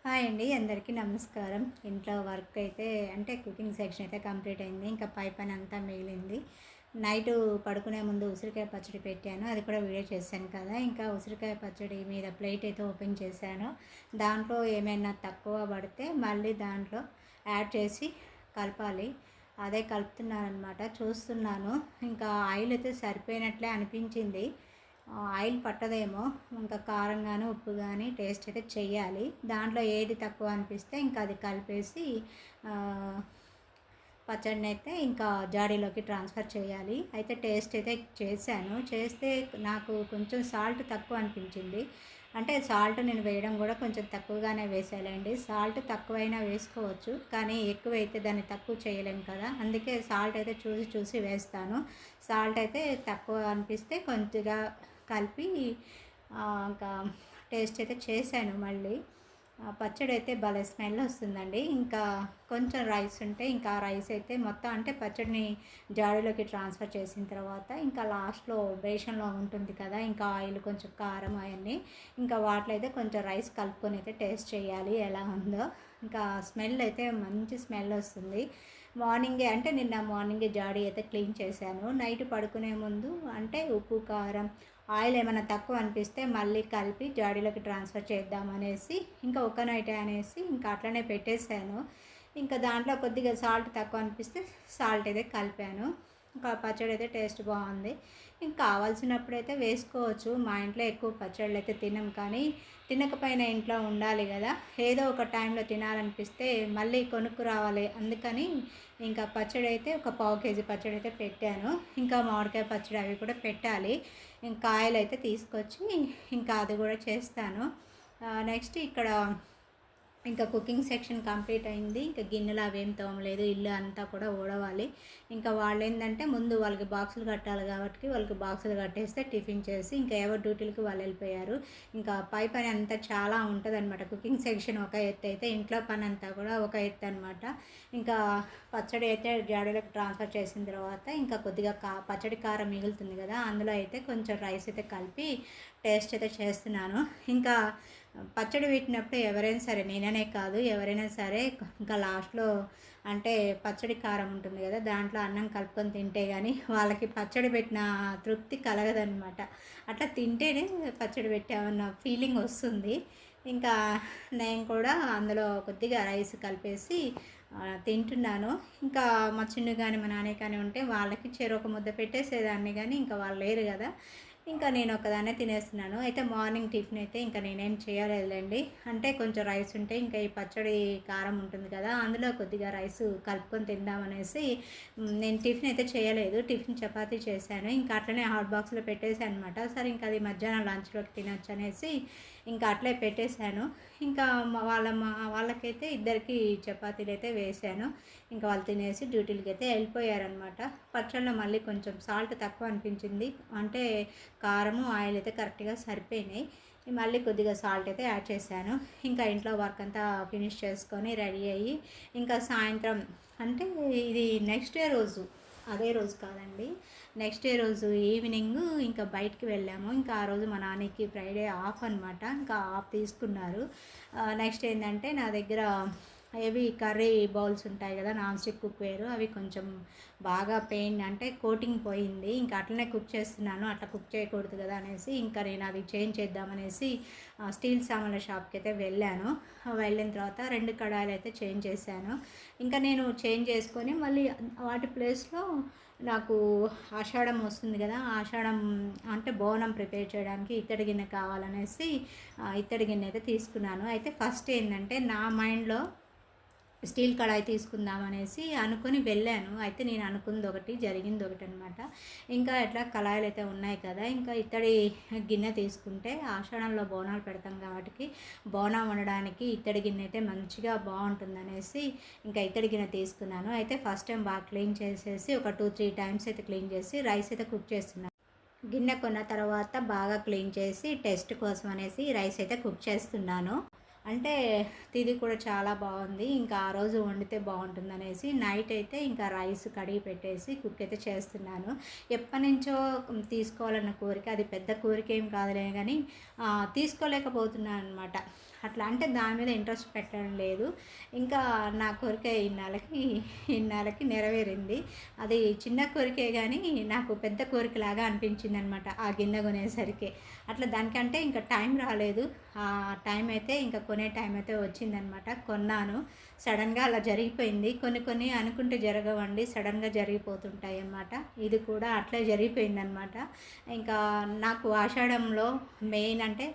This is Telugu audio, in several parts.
హాయ్ అండి, అందరికీ నమస్కారం. ఇంట్లో వర్క్ అయితే అంటే కుకింగ్ సెక్షన్ అయితే కంప్లీట్ అయింది. ఇంకా పై పని అంతా మిగిలింది. నైటు పడుకునే ముందు ఉసిరికాయ పచ్చడి పెట్టాను. అది కూడా వీడియో చేశాను కదా. ఇంకా ఉసిరికాయ పచ్చడి మీద ప్లేట్ అయితే ఓపెన్ చేశాను. దాంట్లో ఏమైనా తక్కువ పడితే మళ్ళీ దాంట్లో యాడ్ చేసి కలపాలి. అదే కలుపుతున్నానమాట. చూస్తున్నాను. ఇంకా ఆయిల్ అయితే సరిపోయినట్లే అనిపించింది. ఆయిల్ పట్టదేమో, ఇంకా కారం కానీ ఉప్పు కానీ టేస్ట్ అయితే చెయ్యాలి. దాంట్లో ఏది తక్కువ అనిపిస్తే ఇంకా అది కలిపేసి పచ్చడిని అయితే ఇంకా జాడీలోకి ట్రాన్స్ఫర్ చేయాలి. అయితే టేస్ట్ అయితే చేశాను. చేస్తే నాకు కొంచెం సాల్ట్ తక్కువ అనిపించింది. అంటే సాల్ట్ నేను వేయడం కూడా కొంచెం తక్కువగానే వేసాలండి. సాల్ట్ తక్కువైనా వేసుకోవచ్చు, కానీ ఎక్కువైతే దాన్ని తక్కువ చేయలేము కదా. అందుకే సాల్ట్ అయితే చూసి చూసి వేస్తాను. సాల్ట్ అయితే తక్కువ అనిపిస్తే కొద్దిగా కలిపి ఇంకా టేస్ట్ అయితే చేశాను. మళ్ళీ పచ్చడి అయితే భలే స్మెల్ వస్తుందండి. ఇంకా కొంచెం రైస్ ఉంటే ఇంకా రైస్ అయితే మొత్తం అంటే పచ్చడిని జాడీలోకి ట్రాన్స్ఫర్ చేసిన తర్వాత ఇంకా లాస్ట్లో బేషన్లో ఉంటుంది కదా, ఇంకా ఆయిల్ కొంచెం కారం అవన్నీ ఇంకా వాటిలో అయితే కొంచెం రైస్ కలుపుకొని అయితే టేస్ట్ చేయాలి ఎలా ఉందో. ఇంకా స్మెల్ అయితే మంచి స్మెల్ వస్తుంది. మార్నింగే అంటే నిన్న మార్నింగే జాడీ అయితే క్లీన్ చేశాను. నైట్ పడుకునే ముందు అంటే ఉప్పు కారం ఆయిల్ ఏమైనా తక్కువ అనిపిస్తే మళ్ళీ కలిపి జాడీలోకి ట్రాన్స్ఫర్ చేద్దామనేసి ఇంకా ఒక నైట్ అనేసి ఇంకా అట్లనే పెట్టేశాను. ఇంకా దాంట్లో కొద్దిగా సాల్ట్ తక్కువ అనిపిస్తే సాల్ట్ అయితే కలిపాను. ఇంకా పచ్చడి అయితే టేస్ట్ బాగుంది. ఇంకా కావాల్సినప్పుడైతే వేసుకోవచ్చు. మా ఇంట్లో ఎక్కువ పచ్చళ్ళు అయితే తినం, కానీ తినకపోయినా ఇంట్లో ఉండాలి కదా. ఏదో ఒక టైంలో తినాలనిపిస్తే మళ్ళీ కొనుక్కు రావాలి. అందుకని ఇంకా పచ్చడి అయితే ఒక పావు కేజీ పచ్చడి అయితే పెట్టాను. ఇంకా మామిడికాయ పచ్చడి అవి కూడా పెట్టాలి. ఇంకా కాయలు అయితే తీసుకొచ్చి ఇంకా అది కూడా చేస్తాను. నెక్స్ట్ ఇక్కడ ఇంకా కుకింగ్ సెక్షన్ కంప్లీట్ అయింది. ఇంకా గిన్నెలు అవేం తోమలేదు. ఇల్లు అంతా కూడా ఊడవాలి. ఇంకా వాళ్ళు ఏంటంటే ముందు వాళ్ళకి బాక్సులు కట్టాలి కాబట్టి వాళ్ళకి బాక్సులు కట్టేస్తే టిఫిన్ చేసి ఇంకా ఎవరి డ్యూటీలకి వాళ్ళు వెళ్ళిపోయారు. ఇంకా పై పని అంతా చాలా ఉంటుంది అనమాట. కుకింగ్ సెక్షన్ ఒక ఎత్తు అయితే ఇంట్లో పని అంతా కూడా ఒక ఎత్తు అనమాట. ఇంకా పచ్చడి అయితే జాడీలోకి ట్రాన్స్ఫర్ చేసిన తర్వాత ఇంకా కొద్దిగా పచ్చడి కారం మిగులుతుంది కదా, అందులో అయితే కొంచెం రైస్ అయితే కలిపి టేస్ట్ అయితే చేస్తున్నాను. ఇంకా పచ్చడి పెట్టినప్పుడు ఎవరైనా సరే, నేననే కాదు ఎవరైనా సరే, ఇంకా లాస్ట్లో అంటే పచ్చడి కారం ఉంటుంది కదా, దాంట్లో అన్నం కలుపుకొని తింటే కానీ వాళ్ళకి పచ్చడి పెట్టిన తృప్తి కలగదనమాట. అట్లా తింటేనే పచ్చడి పెట్టామన్న ఫీలింగ్ వస్తుంది. ఇంకా నేను కూడా అందులో కొద్దిగా రైస్ కలిపేసి తింటున్నాను. ఇంకా మా చిన్ను కానీ మా నాన్న కానీ ఉంటే వాళ్ళకి చెరొక ముద్ద పెట్టేసేదాన్ని, కానీ ఇంకా వాళ్ళు లేరు కదా, ఇంకా నేను ఒకదాన్నే తినేస్తున్నాను. అయితే మార్నింగ్ టిఫిన్ అయితే ఇంకా నేనేం చేయలేదులేండి. అంటే కొంచెం రైస్ ఉంటే ఇంకా ఈ పచ్చడి కారం ఉంటుంది కదా, అందులో కొద్దిగా రైస్ కలుపుకొని తిందామనేసి నేను టిఫిన్ అయితే చేయలేదు. టిఫిన్ చపాతీ చేశాను. ఇంకా అట్లనే హాట్ బాక్స్లో పెట్టేశాను అనమాట. సరే ఇంకా అది మధ్యాహ్నం లంచ్లోకి తినొచ్చు అనేసి ఇంకా అట్లే పెట్టేశాను. ఇంకా వాళ్ళకైతే ఇద్దరికి చపాతీలు అయితే వేశాను. ఇంకా వాళ్ళు తినేసి డ్యూటీలకి అయితే వెళ్ళిపోయారనమాట. పచ్చళ్ళలో మళ్ళీ కొంచెం సాల్ట్ తక్కువ అనిపించింది. అంటే కారము ఆయిల్ అయితే కరెక్ట్గా సరిపోయినాయి. మళ్ళీ కొద్దిగా సాల్ట్ అయితే యాడ్ చేశాను. ఇంకా ఇంట్లో వర్క్ అంతా ఫినిష్ చేసుకొని రెడీ అయ్యి ఇంకా సాయంత్రం అంటే ఇది నెక్స్ట్ డే రోజు, అదే రోజు కాదండి, నెక్స్ట్ డే రోజు ఈవినింగ్ ఇంకా బయటికి వెళ్ళాము. ఇంకా ఆ రోజు మా నాన్నకి ఫ్రైడే ఆఫ్ అనమాట. ఇంకా ఆఫ్ తీసుకున్నారు. నెక్స్ట్ ఏంటంటే నా దగ్గర ఏవి కర్రీ బౌల్స్ ఉంటాయి కదా, నాన్ స్టిక్ కుక్వేర్, అవి కొంచెం బాగా పెయిన్ అంటే కోటింగ్ పోయింది. ఇంకా అట్లనే కుక్ చేస్తున్నాను. అట్లా కుక్ చేయకూడదు కదా అనేసి ఇంకా నేను అది చేంజ్ చేద్దామనేసి స్టీల్ సామాన్ల షాప్కి అయితే వెళ్ళాను. వెళ్ళిన తర్వాత 2 కడాయిలు అయితే చేంజ్ చేశాను. ఇంకా నేను చేంజ్ చేసుకొని మళ్ళీ వాటి ప్లేస్లో నాకు ఆషాఢం వస్తుంది కదా, ఆషాఢం అంటే బోనం ప్రిపేర్ చేయడానికి ఇత్తడి గిన్నె కావాలనేసి ఇత్తడి గిన్నె అయితే తీసుకున్నాను. అయితే ఫస్ట్ ఏంటంటే నా మైండ్లో స్టీల్ కడాయి తీసుకుందామనేసి అనుకుని వెళ్ళాను. అయితే నేను అనుకుంది ఒకటి, జరిగింది ఒకటి అనమాట. ఇంకా ఎట్లా కళాయిలు అయితే ఉన్నాయి కదా, ఇంకా ఇత్తడి గిన్నె తీసుకుంటే ఆషాఢంలో బోనాలు పెడతాం కాబట్టి బోనం వండడానికి ఇత్తడి గిన్నె అయితే మంచిగా బాగుంటుందనేసి ఇంకా ఇత్తడి గిన్నె తీసుకున్నాను. అయితే ఫస్ట్ టైం బాగా క్లీన్ చేసేసి ఒక 2-3 టైమ్స్ అయితే క్లీన్ చేసి రైస్ అయితే కుక్ చేస్తున్నాను. గిన్నె కొన్న తర్వాత బాగా క్లీన్ చేసి టెస్ట్ కోసం అనేసి రైస్ అయితే కుక్ చేస్తున్నాను. అంటే ఇది కూడా చాలా బాగుంది. ఇంకా ఆ రోజు వండితే బాగుంటుందనేసి నైట్ అయితే ఇంకా రైస్ కడిగి పెట్టేసి కుక్ అయితే చేస్తున్నాను. ఎప్పటి నుంచో తీసుకోవాలన్న కోరిక, అది పెద్ద కోరిక ఏం కాదులే కానీ తీసుకోలేకపోతున్నాను అనమాట. అట్లా అంటే దాని మీద ఇంట్రెస్ట్ పెట్టడం లేదు. ఇంకా నా కోరిక ఇన్నాళ్ళకి నెరవేరింది. అది చిన్న కోరికే కానీ నాకు పెద్ద కోరికలాగా అనిపించిందనమాట ఆ గిన్నె కొనేసరికి. అట్లా దానికంటే ఇంకా టైం రాలేదు. ఆ టైం అయితే ఇంకా కొనే టైం అయితే వచ్చిందనమాట. కొన్నాను. సడన్గా అలా జరిగిపోయింది. కొన్ని కొన్ని అనుకుంటే జరగవండి, సడన్గా జరిగిపోతుంటాయి అన్నమాట. ఇది కూడా అట్లే జరిగిపోయిందనమాట. ఇంకా నాకు ఆషాఢంలో మెయిన్ అంటే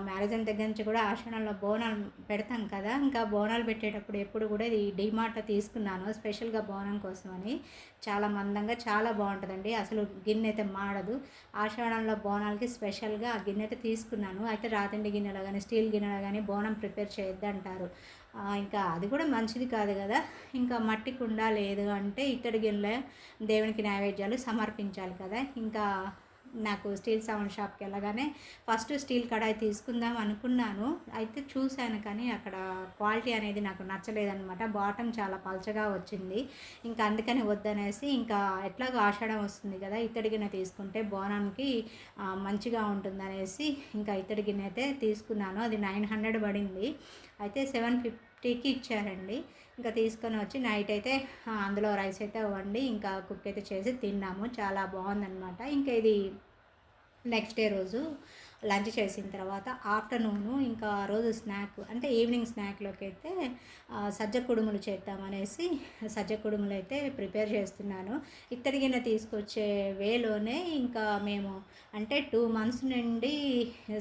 మ్యారేజ్ అయిన దగ్గర నుంచి కూడా ఆషాఢంలో బోనాలు పెడతాం కదా. ఇంకా బోనాలు పెట్టేటప్పుడు ఎప్పుడు కూడా ఇది డీమార్ట్లో తీసుకున్నాను స్పెషల్గా బోనం కోసమని. చాలా మందంగా చాలా బాగుంటుందండి, అసలు గిన్నె అయితే మాడదు. ఆషాఢంలో బోనాలకి స్పెషల్గా ఆ గిన్నె అయితే తీసుకున్నాను. అయితే రాతిండి గిన్నెలో కానీ స్టీల్ గిన్నెలో కానీ బోనం ప్రిపేర్ చేయొద్దంటారు. ఇంకా అది కూడా మంచిది కాదు కదా. ఇంకా మట్టి కుండ లేదు అంటే ఇత్తడి గిన్నె దేవునికి నైవేద్యాలు సమర్పించాలి కదా. ఇంకా నాకు స్టీల్ సౌండ్ షాప్కి వెళ్ళగానే ఫస్ట్ స్టీల్ కడాయి తీసుకుందాం అనుకున్నాను. అయితే చూశాను కానీ అక్కడ క్వాలిటీ అనేది నాకు నచ్చలేదన్నమాట. బాటమ్ చాలా పలచగా వచ్చింది. ఇంకా అందుకని వద్దనేసి ఇంకా ఎట్లాగో ఆషాఢం వస్తుంది కదా, ఇత్తడి గిన్నె తీసుకుంటే బోనానికి మంచిగా ఉంటుందనేసి ఇంకా ఇత్తడి గిన్నె అయితే తీసుకున్నాను. అది 900 పడింది. అయితే 750కి ఇచ్చారండి. ఇంకా తీసుకొని వచ్చి నైట్ అయితే అందులో రైస్ అయితే వండి ఇంకా కుక్ అయితే చేసి తిన్నాము. చాలా బాగుందన్నమాట. ఇంకా ఇది నెక్స్ట్ డే రోజు లంచ్ చేసిన తర్వాత ఆఫ్టర్నూను ఇంకా ఆ రోజు స్నాక్ అంటే ఈవినింగ్ స్నాక్లోకి అయితే సజ్జ కుడుములు చేద్దామనేసి సజ్జ కుడుములు అయితే ప్రిపేర్ చేస్తున్నాను. ఇత్తడి గిన్నె తీసుకొచ్చే వేలోనే ఇంకా మేము అంటే 2 months నుండి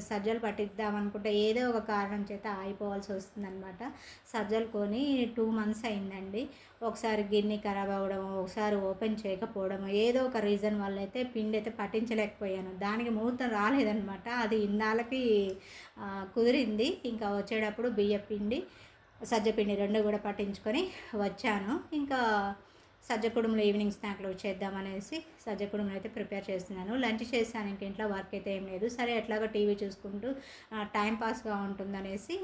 సజ్జలు పట్టిద్దామనుకుంటే ఏదో ఒక కారణం చేత ఆగిపోవాల్సి వస్తుందన్నమాట. సజ్జలు కొని 2 months అయిందండి. ఒకసారి గిన్నె ఖరాబ్ అవ్వడం, ఒకసారి ఓపెన్ చేయకపోవడం, ఏదో ఒక రీజన్ వల్ల అయితే పిండి అయితే పట్టించలేకపోయాను. దానికి ముహూర్తం రాలేదనమాట. అది ఇన్నాళ్ళకి కుదిరింది. ఇంకా వచ్చేటప్పుడు బియ్య పిండి సజ్జ పిండి 2 కూడా పట్టించుకొని వచ్చాను. ఇంకా సజ్జ కుడుములు ఈవినింగ్ స్నాక్లో చేద్దామనేసి సజ్జ కుడుములు అయితే ప్రిపేర్ చేస్తున్నాను. లంచ్ చేశాను. ఇంక ఇంట్లో వర్క్ అయితే ఏం లేదు. సరే ఎట్లాగో టీవీ చూసుకుంటూ టైం పాస్గా ఉంటుందనేసి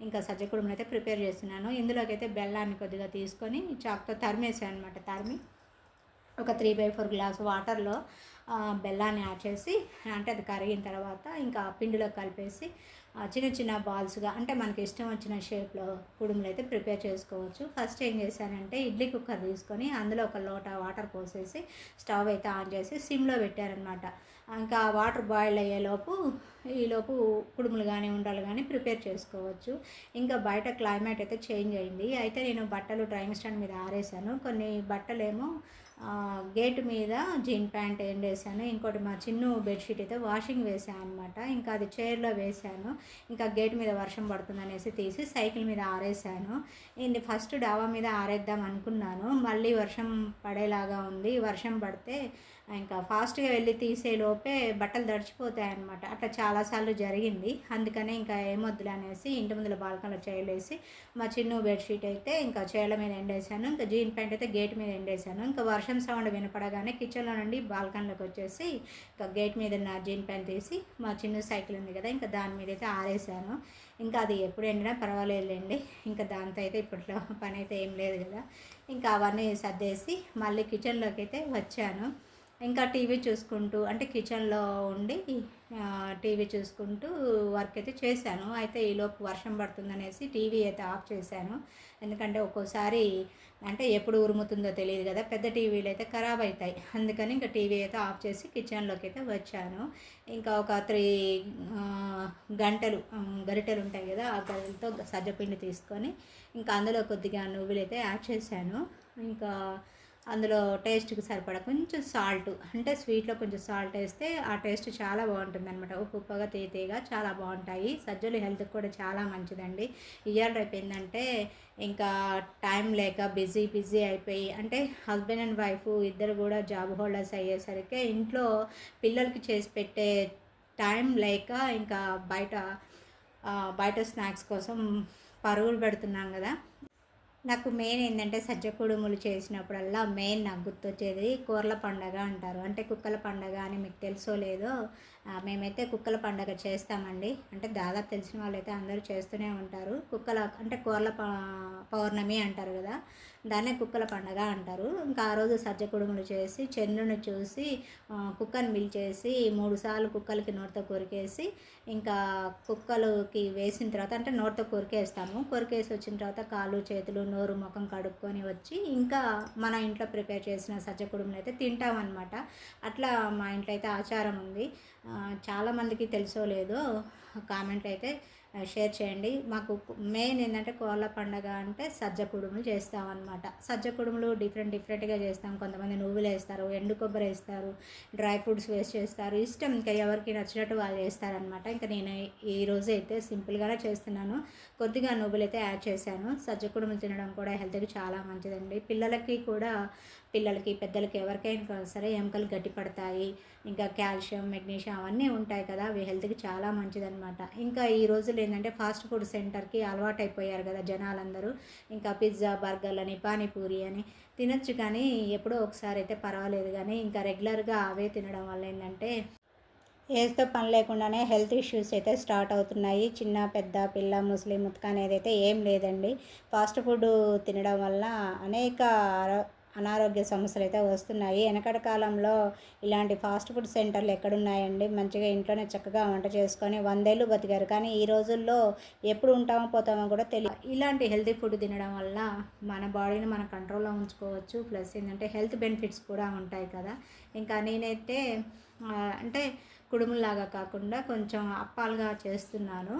ఇంకా సజ్జ కుడుములు అయితే ప్రిపేర్ చేస్తున్నాను. ఇందులోకి అయితే బెల్లాన్ని కొద్దిగా తీసుకొని చాక్తో తరిమేసాను అనమాట. తరిమి ఒక 3/4 గ్లాస్ వాటర్లో బెల్లాన్ని యాడ్ చేసి అంటే అది కరిగిన తర్వాత ఇంకా పిండిలో కలిపేసి చిన్న చిన్న బాల్స్గా అంటే మనకి ఇష్టం వచ్చిన షేప్లో కుడుములు అయితే ప్రిపేర్ చేసుకోవచ్చు. ఫస్ట్ ఏం చేశానంటే ఇడ్లీ కుక్కర్ తీసుకొని అందులో ఒక లోట వాటర్ పోసేసి స్టవ్ అయితే ఆన్ చేసి సిమ్లో పెట్టారనమాట. ఇంకా వాటర్ బాయిల్ అయ్యేలోపు ఈలోపు కుడుములు కానీ ఉండలు కానీ ప్రిపేర్ చేసుకోవచ్చు. ఇంకా బయట క్లైమేట్ అయితే చేంజ్ అయింది. అయితే నేను బట్టలు డ్రైయింగ్ స్టాండ్ మీద ఆరేసాను. కొన్ని బట్టలేమో గేటు మీద జీన్ ప్యాంట్ ఎండేసాను. ఇంకోటి మా చిన్న బెడ్షీట్ అయితే వాషింగ్ వేసాను అనమాట. ఇంకా అది చైర్లో వేసాను. ఇంకా గేట్ మీద వర్షం పడుతుందనేసి తీసి సైకిల్ మీద ఆరేసాను. ఇది ఫస్ట్ డాబా మీద ఆరేద్దాం అనుకున్నాను. మళ్ళీ వర్షం పడేలాగా ఉంది. వర్షం పడితే ఇంకా ఫాస్ట్గా వెళ్ళి తీసే లోపే బట్టలు తడిచిపోతాయి అన్నమాట. అట్లా చాలాసార్లు జరిగింది. అందుకనే ఇంకా ఏమొద్దులే అనేసి ఇంటి ముందుల బాల్కనీలో చైర్లేసి మా చిన్న బెడ్షీట్ అయితే ఇంకా చైర్ల మీద ఎండేసాను. ఇంకా జీన్ ప్యాంట్ అయితే గేట్ మీద ఎండేసాను. ఇంకా వర్షం సౌండ్ వినపడగానే కిచెన్లో నుండి బాల్కనీలోకి వచ్చేసి ఇంకా గేట్ మీద నా జీన్ ప్యాంట్ తీసి మా చిన్న సైకిల్ ఉంది కదా ఇంకా దాని మీద అయితే ఆరేసాను. ఇంకా అది ఎప్పుడు ఎండినా పర్వాలేదులేండి. ఇంకా దాంతో అయితే ఇప్పట్లో పని అయితే ఏం లేదు కదా. ఇంకా అవన్నీ సర్దేసి మళ్ళీ కిచెన్లోకి అయితే వచ్చాను. ఇంకా టీవీ చూసుకుంటూ అంటే కిచెన్లో ఉండి టీవీ చూసుకుంటూ వర్క్ అయితే చేశాను. అయితే ఈలోపు వర్షం పడుతుందనేసి టీవీ అయితే ఆఫ్ చేశాను. ఎందుకంటే ఒక్కోసారి అంటే ఎప్పుడు ఉరుముతుందో తెలియదు కదా, పెద్ద టీవీలు అయితే ఖరాబ్ అవుతాయి. అందుకని ఇంకా టీవీ అయితే ఆఫ్ చేసి కిచెన్లోకి అయితే వచ్చాను. ఇంకా ఒక 3 గరిటెలు ఉంటాయి కదా, ఆ గరిటెలతో సజ్జపిండి తీసుకొని ఇంకా అందులో కొద్దిగా నువ్వులు అయితే యాడ్ చేశాను. ఇంకా అందులో టేస్ట్కి సరిపడా కొంచెం సాల్ట్ అంటే స్వీట్లో కొంచెం సాల్ట్ వేస్తే ఆ టేస్ట్ చాలా బాగుంటుంది అనమాట. ఉప్పుగా తీయగా చాలా బాగుంటాయి. సజ్జలు హెల్త్కి కూడా చాలా మంచిదండి. ఇవాళ రేపు ఏంటంటే ఇంకా టైం లేక బిజీ అయిపోయి అంటే హస్బెండ్ అండ్ వైఫ్ ఇద్దరు కూడా జాబ్ హోల్డర్స్ అయ్యేసరికి ఇంట్లో పిల్లలకి చేసి పెట్టే టైం లేక ఇంకా బయట స్నాక్స్ కోసం పరుగులు పెడుతున్నాం కదా. నాకు మెయిన్ ఏంటంటే సజ్జ కుడుములు చేసినప్పుడల్లా మెయిన్ నాకు గుర్తొచ్చేది కూరల పండగ అంటారు. అంటే కుక్కల పండగ అని మీకు తెలుసో లేదో మేమైతే కుక్కల పండగ చేస్తామండి. అంటే దాదాపు తెలిసిన వాళ్ళైతే అందరూ చేస్తూనే ఉంటారు. అంటే కోర్ల పౌర్ణమి అంటారు కదా, దాన్నే కుక్కల పండగ అంటారు. ఇంకా ఆ రోజు సజ్జ కుడుములు చేసి చంద్రుని చూసి కుక్కని పిలిచేసి 3 సార్లు కుక్కలకి నోటితో కొరికేసి, ఇంకా కుక్కలకి వేసిన తర్వాత అంటే నోటితో కొరికేస్తాము. కొరికేసి వచ్చిన తర్వాత కాళ్ళు చేతులు నోరు ముఖం కడుక్కొని వచ్చి ఇంకా మన ఇంట్లో ప్రిపేర్ చేసిన సజ్జ కుడుములు అయితే తింటామన్నమాట. అట్లా మా ఇంట్లో అయితే ఆచారం ఉంది. చాలామందికి తెలుసో లేదో కామెంట్లు అయితే షేర్ చేయండి. మాకు మెయిన్ ఏంటంటే కోళ్ళ పండగ అంటే సజ్జ కుడుములు చేస్తామన్నమాట. సజ్జ కుడుములు డిఫరెంట్గా చేస్తాం. కొంతమంది నువ్వులు వేస్తారు, ఎండు కొబ్బరి వేస్తారు, డ్రై ఫ్రూట్స్ వేస్ట్ చేస్తారు, ఇష్టం ఇంకా ఎవరికి నచ్చినట్టు వాళ్ళు వేస్తారనమాట. ఇంకా నేను ఈరోజు అయితే సింపుల్గానే చేస్తున్నాను. కొద్దిగా నువ్వులు అయితే యాడ్ చేశాను. సజ్జ కుడుములు తినడం కూడా హెల్త్కి చాలా మంచిదండి. పిల్లలకి పెద్దలకి ఎవరికైనా సరే ఎముకలు గట్టి పడతాయి. ఇంకా కాల్షియం మెగ్నీషియం అవన్నీ ఉంటాయి కదా, అవి హెల్త్కి చాలా మంచిదన్నమాట. ఇంకా ఈ రోజులు ఏంటంటే ఫాస్ట్ ఫుడ్ సెంటర్కి అలవాటు అయిపోయారు కదా జనాలందరూ. ఇంకా పిజ్జా బర్గర్లు అని పానీపూరి అని తినొచ్చు, కానీ ఎప్పుడో ఒకసారి అయితే పర్వాలేదు. కానీ ఇంకా రెగ్యులర్గా అవే తినడం వల్ల ఏంటంటే ఏజ్తో పని లేకుండానే హెల్త్ ఇష్యూస్ అయితే స్టార్ట్ అవుతున్నాయి. చిన్న పెద్ద పిల్ల ముసలి ముతక అనేది అయితే ఏం లేదండి. ఫాస్ట్ ఫుడ్ తినడం వల్ల అనేక అనారోగ్య సమస్యలు అయితే వస్తున్నాయి. వెనకటి కాలంలో ఇలాంటి ఫాస్ట్ ఫుడ్ సెంటర్లు ఎక్కడున్నాయండి? మంచిగా ఇంట్లోనే చక్కగా వంట చేసుకొని 100 ఏళ్ళు బతికారు. కానీ ఈ రోజుల్లో ఎప్పుడు ఉంటామో పోతామో కూడా తెలియదు. ఇలాంటి హెల్తీ ఫుడ్ తినడం వల్ల మన బాడీని మన కంట్రోల్లో ఉంచుకోవచ్చు. ప్లస్ ఏంటంటే హెల్త్ బెనిఫిట్స్ కూడా ఉంటాయి కదా. ఇంకా నేనైతే అంటే కుడుములాగా కాకుండా కొంచెం అప్పాలుగా చేస్తున్నాను.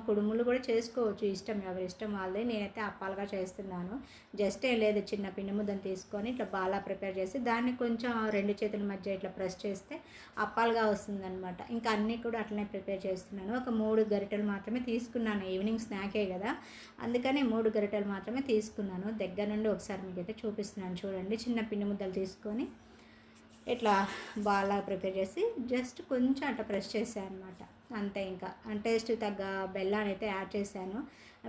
కుడుములు కూడా చేసుకోవచ్చు, ఇష్టం ఎవరి ఇష్టం వాళ్ళది. నేనైతే అప్పాలుగా చేస్తున్నాను. జస్ట్ ఏం లేదు, చిన్న పిండి ముద్దను తీసుకొని ఇట్లా బాగా ప్రిపేర్ చేసి దాన్ని కొంచెం 2 చేతుల మధ్య ఇట్లా ప్రెస్ చేస్తే అప్పాలుగా వస్తుందన్నమాట. ఇంకా అన్నీ కూడా అట్లనే ప్రిపేర్ చేస్తున్నాను. ఒక 3 గరిటెలు మాత్రమే తీసుకున్నాను, ఈవినింగ్ స్నాకే కదా, అందుకని 3 గరిటెలు మాత్రమే తీసుకున్నాను. దగ్గర నుండి ఒకసారి మీకైతే చూపిస్తున్నాను చూడండి. చిన్న పిండి ముద్దలు తీసుకొని ఇట్లా బాగా ప్రిపేర్ చేసి జస్ట్ కొంచెం అట్లా ప్రెస్ చేశాను అనమాట, అంతే. ఇంకా టేస్ట్ తగ్గ బెల్లాన్ని అయితే యాడ్ చేశాను.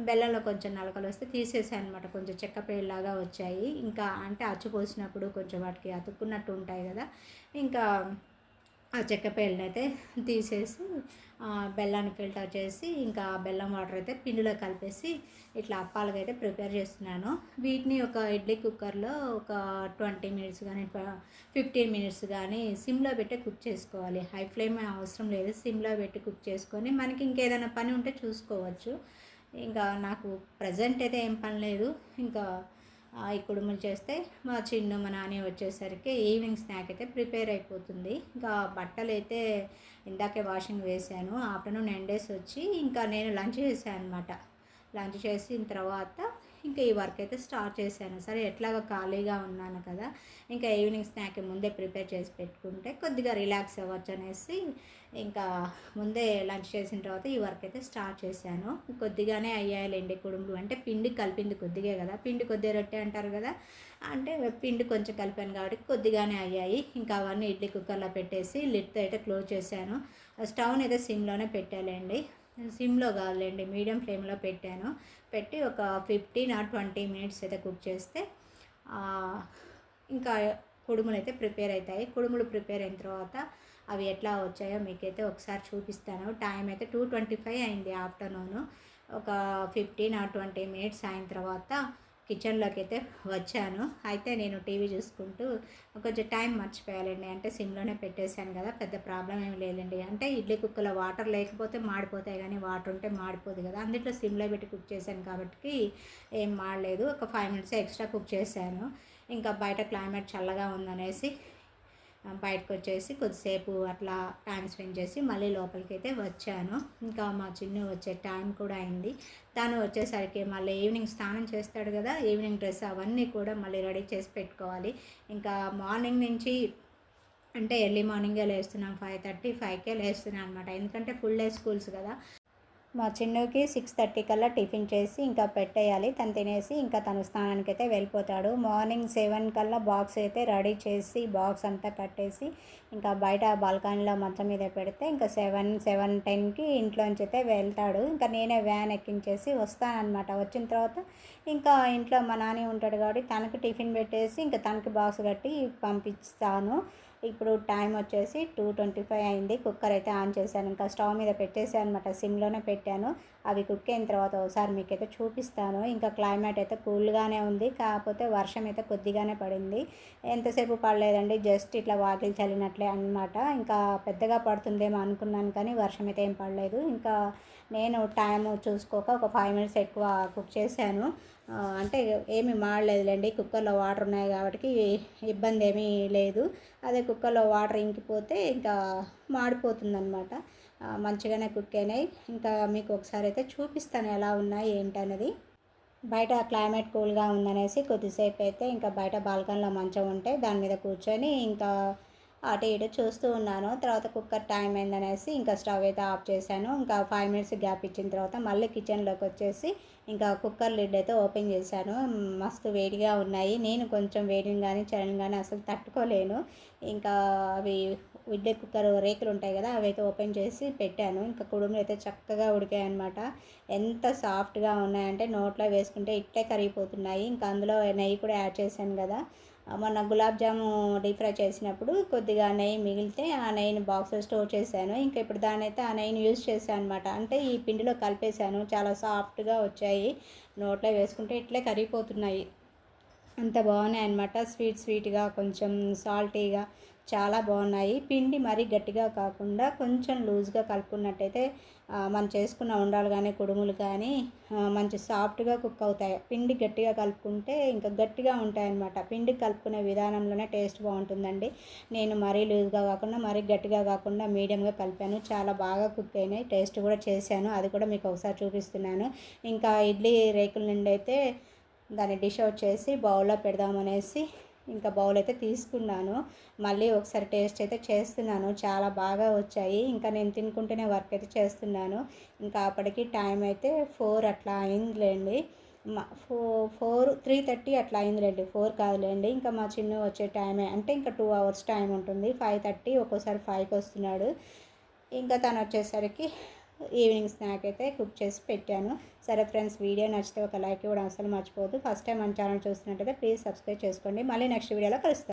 బెల్లంలో కొంచెం నలకలు వస్తే తీసేసాను అనమాట. కొంచెం చెక్క పేలాగా వచ్చాయి. ఇంకా అంటే అచ్చు పోసినప్పుడు కొంచెం వాటికి అతుక్కున్నట్టు ఉంటాయి కదా, ఇంకా ఆ చెక్క పేలను అయితే తీసేసి బెల్లాన్ని ఫిల్టర్ చేసి ఇంకా బెల్లం వాటర్ అయితే పిండిలో కలిపేసి ఇట్లా అప్పాలుగా అయితే ప్రిపేర్ చేస్తున్నాను. వీటిని ఒక ఇడ్లీ కుక్కర్లో ఒక 20 మినిట్స్ కానీ 15 మినిట్స్ కానీ సిమ్లో పెట్టి కుక్ చేసుకోవాలి. హై ఫ్లేమ్ అవసరం లేదు, సిమ్లో పెట్టి కుక్ చేసుకొని మనకి ఇంకేదైనా పని ఉంటే చూసుకోవచ్చు. ఇంకా నాకు ప్రజెంట్ అయితే ఏం పని లేదు. ఇంకా ఈ కుడుములు చేస్తే మా నాని వచ్చేసరికి ఈవినింగ్ స్నాక్ అయితే ప్రిపేర్ అయిపోతుంది. ఇంకా బట్టలు అయితే ఇందాకే వాషింగ్ వేసాను. ఆఫ్టర్నూన్ ఎండేసి వచ్చి ఇంకా నేను లంచ్ చేశాను అనమాట. లంచ్ చేసిన తర్వాత ఇంకా ఈ వర్క్ అయితే స్టార్ట్ చేశాను. సరే ఎట్లాగో ఖాళీగా ఉన్నాను కదా, ఇంకా ఈవినింగ్ స్నాక్ ముందే ప్రిపేర్ చేసి పెట్టుకుంటే కొద్దిగా రిలాక్స్ అవ్వచ్చు అనేసి ఇంకా ముందే లంచ్ చేసిన తర్వాత ఈ వర్క్ అయితే స్టార్ట్ చేశాను. కొద్దిగానే అయ్యాయిలేండి కుడుములు. అంటే పిండి కలిపింది కొద్దిగా కదా, పిండి కొద్దిగా రొట్టె అంటారు కదా, అంటే పిండి కొంచెం కలిపాను కాబట్టి కొద్దిగానే అయ్యాయి. ఇంకా అవన్నీ ఇడ్లీ కుక్కర్లో పెట్టేసి లిడ్తో అయితే క్లోజ్ చేశాను. స్టవ్ని అయితే సిమ్లోనే పెట్టాలండి, సిమ్లో కాదులేండి మీడియం ఫ్లేమ్లో పెట్టాను. పెట్టి ఒక 15 or 20 మినిట్స్ అయితే కుక్ చేస్తే ఇంకా కుడుములు అయితే ప్రిపేర్ అవుతాయి. కుడుములు ప్రిపేర్ అయిన తర్వాత అవి ఎట్లా వచ్చాయో మీకైతే ఒకసారి చూపిస్తాను. టైం అయితే 2:25 అయింది ఆఫ్టర్నూన్. ఒక 15 or 20 మినిట్స్ అయిన తర్వాత కిచెన్లోకి అయితే వచ్చాను. అయితే నేను టీవీ చూసుకుంటూ కొంచెం టైం మర్చిపోయాలండి. అంటే సిమ్లోనే పెట్టేశాను కదా, పెద్ద ప్రాబ్లం ఏమి లేదండి. అంటే ఇడ్లీ కుక్కలో వాటర్ లేకపోతే మాడిపోతాయి, కానీ వాటర్ ఉంటే మాడిపోదు కదా, అందుట్లో సిమ్లో పెట్టి కుక్ చేశాను కాబట్టి ఏం మాడలేదు. ఒక 5 మినిట్స్ ఎక్స్ట్రా కుక్ చేశాను. ఇంకా బయట క్లైమేట్ చల్లగా ఉందనేసి బయటకు వచ్చేసి కొద్దిసేపు అట్లా టైం స్పెండ్ చేసి మళ్ళీ లోపలికి అయితే వచ్చాను. ఇంకా మా చిన్ను వచ్చే టైం కూడా అయింది. తను వచ్చేసరికి మళ్ళీ ఈవినింగ్ స్నానం చేస్తాడు కదా, ఈవినింగ్ డ్రెస్ అవన్నీ కూడా మళ్ళీ రెడీ చేసి పెట్టుకోవాలి. ఇంకా మార్నింగ్ నుంచి అంటే ఎర్లీ మార్నింగే లేస్తున్నాం, 5:30, 5కే లేస్తున్నాను అనమాట. ఎందుకంటే ఫుల్ డే స్కూల్స్ కదా. మా చిన్నుకి 6:30 కల్లా టిఫిన్ చేసి ఇంకా పెట్టేయాలి. తను తినేసి ఇంకా తను స్నానానికి అయితే వెళ్ళిపోతాడు. మార్నింగ్ 7 కల్లా బాక్స్ అయితే రెడీ చేసి బాక్స్ అంతా కట్టేసి ఇంకా బయట బాల్కనీలో మంచం మీద పెడితే ఇంకా 7:10కి ఇంట్లోంచి అయితే వెళ్తాడు. ఇంకా నేనే వ్యాన్ ఎక్కించేసి వస్తానన్నమాట. వచ్చిన తర్వాత ఇంకా ఇంట్లో మా నాని ఉంటాడు కాబట్టి తనకు టిఫిన్ పెట్టేసి ఇంకా తనకి బాక్స్ కట్టి పంపిస్తాను. ఇప్పుడు టైం వచ్చేసి 2:25 అయింది. కుక్కర్ అయితే ఆన్ చేశాను. ఇంకా స్టవ్ మీద పెట్టేసాను అనమాట. సిమ్లోనే పెట్టాను. అవి కుక్ అయిన తర్వాత ఒకసారి మీకైతే చూపిస్తాను. ఇంకా క్లైమేట్ అయితే కూల్గానే ఉంది. కాకపోతే వర్షం అయితే కొద్దిగానే పడింది. ఎంతసేపు పడలేదండి, జస్ట్ ఇట్లా వాకిలి చల్లినట్లే అనమాట. ఇంకా పెద్దగా పడుతుందేమో అనుకున్నాను కానీ వర్షం అయితే ఏం పడలేదు. ఇంకా నేను టైం చూసుకోక ఒక 5 మినిట్స్ ఎక్కువ కుక్ చేశాను. అంటే ఏమి మాడలేదులేండి, కుక్కర్లో వాటర్ ఉన్నాయి కాబట్టి ఇబ్బంది ఏమీ లేదు. అదే కుక్కర్లో వాటర్ ఇంకిపోతే ఇంకా మాడిపోతుందన్నమాట. మంచిగానే కుక్ అయినాయి. ఇంకా మీకు ఒకసారి అయితే చూపిస్తాను ఎలా ఉన్నాయి ఏంటనేది. బయట క్లైమేట్ కూల్గా ఉందనేసి కొద్దిసేపు అయితే ఇంకా బయట బాల్కనీలో మంచం ఉంటే దాని మీద కూర్చొని ఇంకా అటు ఇటు చూస్తూ ఉన్నాను. తర్వాత కుక్కర్ టైం అయిందనేసి ఇంకా స్టవ్ అయితే ఆఫ్ చేశాను. ఇంకా 5 మినిట్స్ గ్యాప్ ఇచ్చిన తర్వాత మళ్ళీ కిచెన్లోకి వచ్చేసి ఇంకా కుక్కర్ లిడ్ అయితే ఓపెన్ చేశాను. మస్తు వేడిగా ఉన్నాయి. నేను కొంచెం వేడిని కానీ చలిని కానీ అసలు తట్టుకోలేను. ఇంకా అవి విడ్డే కుక్కర్ రేకులు ఉంటాయి కదా, అవి అయితే ఓపెన్ చేసి పెట్టాను. ఇంకా కుడుములు అయితే చక్కగా ఉడికాయి అనమాట. ఎంత సాఫ్ట్గా ఉన్నాయంటే నోట్లో వేసుకుంటే ఇట్టే కరిగిపోతున్నాయి. ఇంకా అందులో నెయ్యి కూడా యాడ్ చేశాను కదా. మొన్న గులాబ్ జాము డీప్ ఫ్రై చేసినప్పుడు కొద్దిగా నెయ్యి మిగిలితే ఆ నెయ్యిని బాక్స్లో స్టోర్ చేశాను. ఇంకా ఇప్పుడు దాన్ని అయితే ఆ నెయ్యిని యూజ్ చేశాను అనమాట. అంటే ఈ పిండిలో కలిపేశాను. చాలా సాఫ్ట్గా వచ్చాయి. నోట్లో వేసుకుంటే ఇట్లే కరిగిపోతున్నాయి. అంత బాగున్నాయి అన్నమాట. స్వీట్గా కొంచెం సాల్టీగా చాలా బాగున్నాయి. పిండి మరీ గట్టిగా కాకుండా కొంచెం లూజ్గా కలుపుకున్నట్టయితే మనం చేసుకున్న ఉండాలు కానీ కుడుములు కానీ మంచి సాఫ్ట్గా కుక్ అవుతాయి. పిండి గట్టిగా కలుపుకుంటే ఇంకా గట్టిగా ఉంటాయన్నమాట. పిండి కలుపుకునే విధానంలోనే టేస్ట్ బాగుంటుందండి. నేను మరీ లూజ్గా కాకుండా మరీ గట్టిగా కాకుండా మీడియంగా కలిపాను. చాలా బాగా కుక్ అయినాయి. టేస్ట్ కూడా చేశాను, అది కూడా మీకు ఒకసారి చూపిస్తున్నాను. ఇంకా ఇడ్లీ రేకుల నుండి అయితే దాన్ని డిష్ అవుట్ చేసి బౌల్లో పెడదామనేసి ఇంకా బౌల్ అయితే తీసుకున్నాను. మళ్ళీ ఒకసారి టేస్ట్ అయితే చేస్తున్నాను. చాలా బాగా వచ్చాయి. ఇంకా నేను తినుకుంటూనే వర్క్ అయితే చేస్తున్నాను. ఇంకా అప్పటికి టైం అయితే 4 అట్లా అయిందిలేండి. 3:30 అట్లా అయిందిలేండి, 4 కాదులేండి. ఇంకా మా చిన్ను వచ్చే టైమే అంటే ఇంకా 2 అవర్స్ టైం ఉంటుంది. 5:30 ఒక్కోసారి 5కి వస్తున్నాడు. ఇంకా తను వచ్చేసరికి ఈవినింగ్ స్నాక్ అయితే కుక్ చేసి పెట్టాను. సరే ఫ్రెండ్స్, వీడియో నచ్చితే ఒక లైక్ ఇవ్వడం అసలు మర్చిపోవద్దు. ఫస్ట్ టైం మన ఛానల్ చూస్తున్నట్టయితే ప్లీజ్ సబ్స్క్రైబ్ చేసుకోండి. మళ్ళీ నెక్స్ట్ వీడియోలో కలుస్తాను.